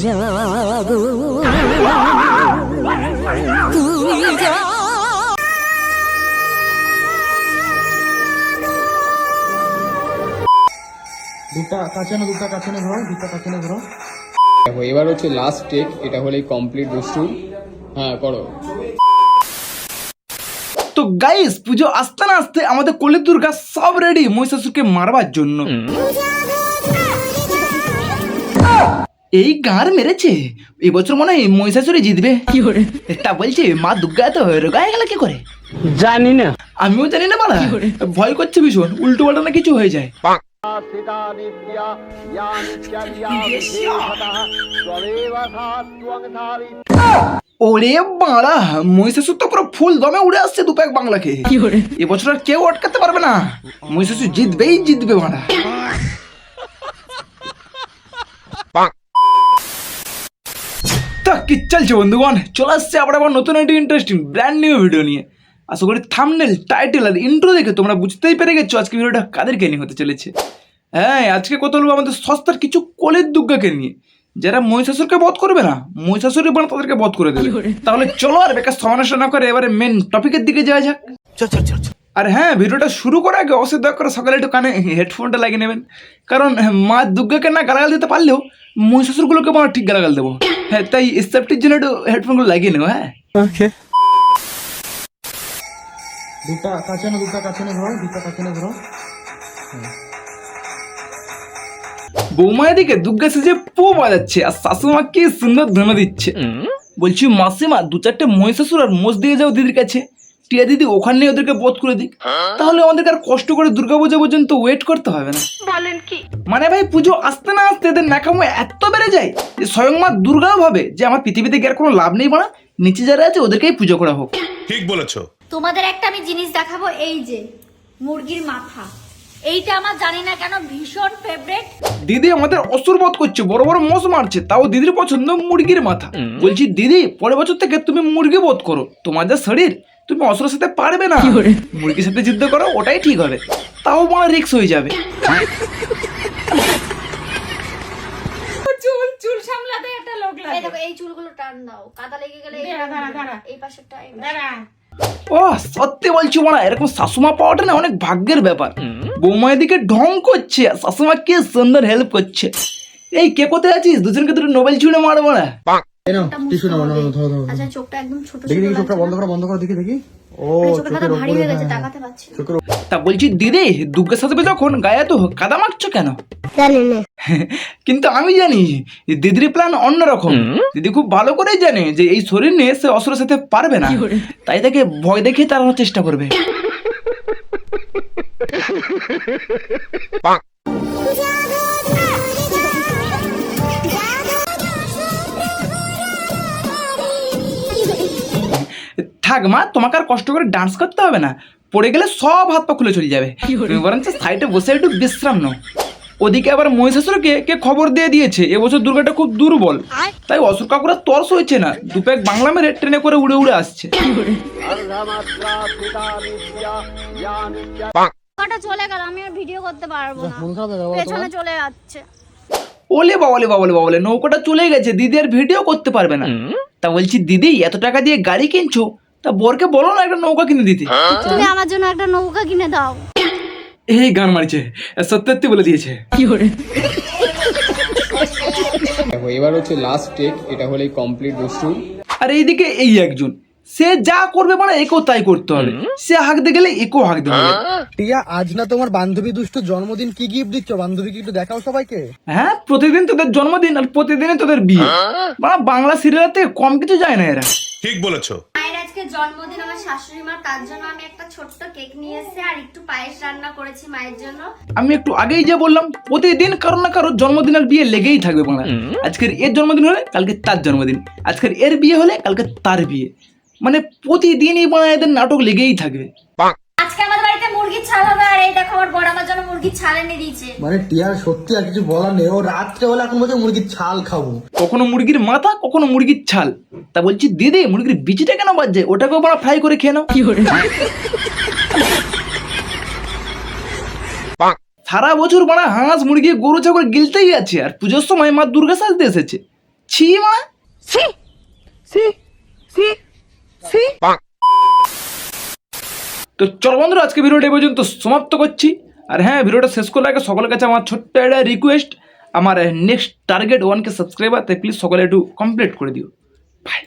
जादू তুই যা দুটা কাছে না ধরো দেখো এবার হচ্ছে লাস্ট টেক, এটা হলেই কমপ্লিট দুষ্টু। হ্যাঁ করো। তো গাইস, পুজো আসতে না আসতে আমাদের কলি দুর্গা সব রেডি মহিষাসুরকে মারবার জন্য। এই গাঁর মেরেছে, এবছর মনে হয় মহিষাসুরই জিতবে। কি করে তা বলছে? মা দুর্গা তো রোগা গেল কি করে জানি না, আমিও জানি না বাড়া। ভয় করছে ভীষণ, উল্টো পাল্টা না কিছু হয়ে যায়। ওরে বাড়া, মহিষাসুর তো পুরো ফুল দমে উড়ে আসছে দুপ্যাক বাংলাকে। এবছর আর কেউ আটকাতে পারবে না, মহিষাসুর জিতবে বাড়া। তা কি চলছে বন্ধুগণ, চলে আসছে আবার নতুন একটি ইন্টারেস্টিং ব্র্যান্ড নিউ ভিডিও নিয়ে। আশা করি থাম্বনেল, টাইটেল আর ইন্ট্রো দেখে তোমরা বুঝতেই পেরে গেছো আজকে ভিডিওটা কাদেরকে নিয়ে হতে চলেছে। হ্যাঁ, আজকে কথা বলবো আমাদের সস্তার কিছু কলির দুর্গাকে নিয়ে, যারা মহিষাসুরকে বধ করবে না, মহিষাসুরই বানা তাদেরকে বধ করে দেবে। তাহলে চলো আর বেকার সমালোচনা না করে এবারে মেন টপিকের দিকে যাওয়া যাক। আর হ্যাঁ, ভিডিওটা শুরু করার আগে অবশ্যই দয়া করে সকালে একটু কানে হেডফোনটা লাগিয়ে নেবেন, কারণ মা দুর্গাকে না গালাগাল দিতে পারলেও মহিষাসুরগুলোকে আমরা ঠিক গালাগাল দেবো। হ্যাঁ, তাই সেফটির জন্য একটু হেডফোনগুলো লাগিয়ে নেবো। হ্যাঁ, দুটা কাছে না ধরো বৌমা এদিকে দুর্গা সেজে পো বাজাচ্ছে আর শাশুমা কি সুন্দর ধুনো দিচ্ছে। বলছি মাসিমা, দু চারটে মহিষাসুর আর মোষ দিয়ে যাও দিদির কাছে, টিয়া দিদি ওখানে ওদেরকে বধ করে দিক, তাহলে আমাদেরকে আর কষ্ট করে দুর্গাপূজা পর্যন্ত ওয়েট করতে হবে না। বলেন কি? মানে ভাই, পুজো আসতে না আসতে এদের ন্যাকামো এত বেড়ে যায় যে স্বয়ং মা দুর্গাও ভাবে যে আমার পৃথিবীতে গিয়ে আর কোনো লাভ নেই, বানা নিচে যারা আছে ওদেরকেই পুজো করা হোক। ঠিক বলেছো। তোমাদের একটা আমি জিনিস দেখাবো, এই যে মুরগির মাথা, এইটা আমার জানি না কেন ভীষণ ফেভারিট। দিদি আমাদের অসুর বধ করছে, বড় বড় মোষ মারছে, তাও দিদির পছন্দ মুরগির মাথা। বলছি দিদি, পরের বছর থেকে তুমি মুরগি বধ করো, তোমার যা শরীর তুমি অসুরের সাথে পারবে না, মুরগির সাথে যুদ্ধ করো, ওটাই ঠিক হবে, তাও বড় রিস্ক হয়ে যাবে। চুল সামলাতে একটা লোক লাগে। এই দেখো, এই চুলগুলো টান দাও, কাদা লেগে গেলে এই পাশেরটা ও সত্যি বলছি বড়া, এরকম শাশুমা পাওয়াটা না অনেক ভাগ্যের ব্যাপার। বৌমা এদিকে ঢং করছে, শাশুমা কি সুন্দর হেল্প করছে। এই কে কোথায় আছিস? দুজনকে দুটো নোবেল ছুঁড়ে মারবো না। টিস্যু নাও ধরো। আচ্ছা, চোখটা একদম ছোট ছোট দেখি চোখটা বন্ধ করো দেখি। ও চোখটা ভারী হয়ে গেছে, তাকাতে পারছি না। তা বলছি দিদি, দুর্গা সাজাবে যখন গায়ে তো কাদা মাখছো কেন? জানি না, কিন্তু আমি জানি দিদির প্ল্যান অন্যরকম। দিদি খুব ভালো করেই জানে যে এই শরীর নিয়ে সে অসুরের সাথে পারবে না, তাই তাকে ভয় দেখিয়ে তাড়ানোর চেষ্টা করবে। থাক মা, তোমাকে আর কষ্ট করে ডান্স করতে হবে না, পড়ে গেলে সব হাত পা খুলে চলে যাবে। তুমি বরঞ্চ সাইডে বসে একটু বিশ্রাম নাও। ওদিকে আবার মহিষাসুরকে কে খবর দিয়ে দিয়েছে এবছর দুর্গাটা খুব দুর্বল, তাই অসুর কাকুরা তর্স হয়েছে না, দুপ্যাক বাংলা মেরে ট্রেনে করে উড়ে উড়ে আসছে। কটা চলে গেল, আমি আর ভিডিও করতে পারবো না, পেছনে চলে যাচ্ছে। ওলে বাবলে, নৌকাটা চলে গেছে, দিদি আর ভিডিও করতে পারবে না। তা বলছি দিদি, এত টাকা দিয়ে গাড়ি কিনছো, তা বরকে বলো না একটা নৌকা কিনে দিতে। তুমি আমার জন্য একটা নৌকা কিনে দাও। এই গান মারছে, সত্যি বলে দিয়েছে। দেখো এবার হচ্ছে লাস্ট টেক, এটা হলেই কমপ্লিট দুষ্টু। আর এইদিকে এই একজন, সে যা করবে মানে একেও তাই করতে হবে, সে হাঁকতে গেলে একেও হাঁকতে হবে। টিয়া, আজ না তোমার বান্ধবী দুষ্টু জন্মদিন, কি গিফট দিচ্ছ বান্ধবীকে একটু দেখাও সবাইকে। হ্যাঁ, প্রতিদিন তোদের জন্মদিন আর প্রতিদিনই তোদের বিয়ে, মানে বাংলা সিরিয়াল থেকে কম কিছু যায় না এরা। ঠিক বলেছো। মায়ের আজকে জন্মদিন, আমার শাশুড়ি মা, তার জন্য আমি একটা ছোট্ট কেক নিয়ে এসেছি আর একটু পায়েস রান্না করেছি মায়ের জন্য। আমি একটু আগেই যে বললাম, প্রতিদিন কারো না কারো জন্মদিন আর বিয়ে লেগেই থাকবে বাংলা। আজকের এর জন্মদিন হলে কালকে তার জন্মদিন, আজকের এর বিয়ে হলে কালকে তার বিয়ে, মানে প্রতিদিনই বাংলা এদের নাটক লেগেই থাকবে। আজকে আমাদের বাড়িতে মুরগির ছাল হবে, আর এই দেখো আমার বড় আমার জন্য মুরগির ছাল এনে দিয়েছে। মানে টিয়ার সত্যি আর কিছু বলার নেই, ও রাত্রে হলে এখন বলছে মুরগির ছাল খাবো। কখনো মুরগির মাথা, কখনো মুরগির ছাল। তা বলছি দিদি, মুরগির বিচিটা কেন বাদ যায়? ওটাকেও বড় ফ্রাই করে খেয়ে নাও। সারা বছর বড় হাঁস মুরগি গরু ছাগল গিলতেই আছে, আর পুজোর সময় মা দুর্গা সাজতে এসেছে, ছি মা। তো চলো বন্ধুরা, আজকে ভিডিওটা এই পর্যন্ত সমাপ্ত করছি। আর হ্যাঁ, ভিডিওটা শেষ করার আগে সকলের কাছে আমার ছোট্ট একটা রিকোয়েস্ট, আমার নেক্সট টার্গেট 1K সাবস্ক্রাইবার, তাই প্লিজ সকলে একটু কমপ্লিট করে দিও। বাই।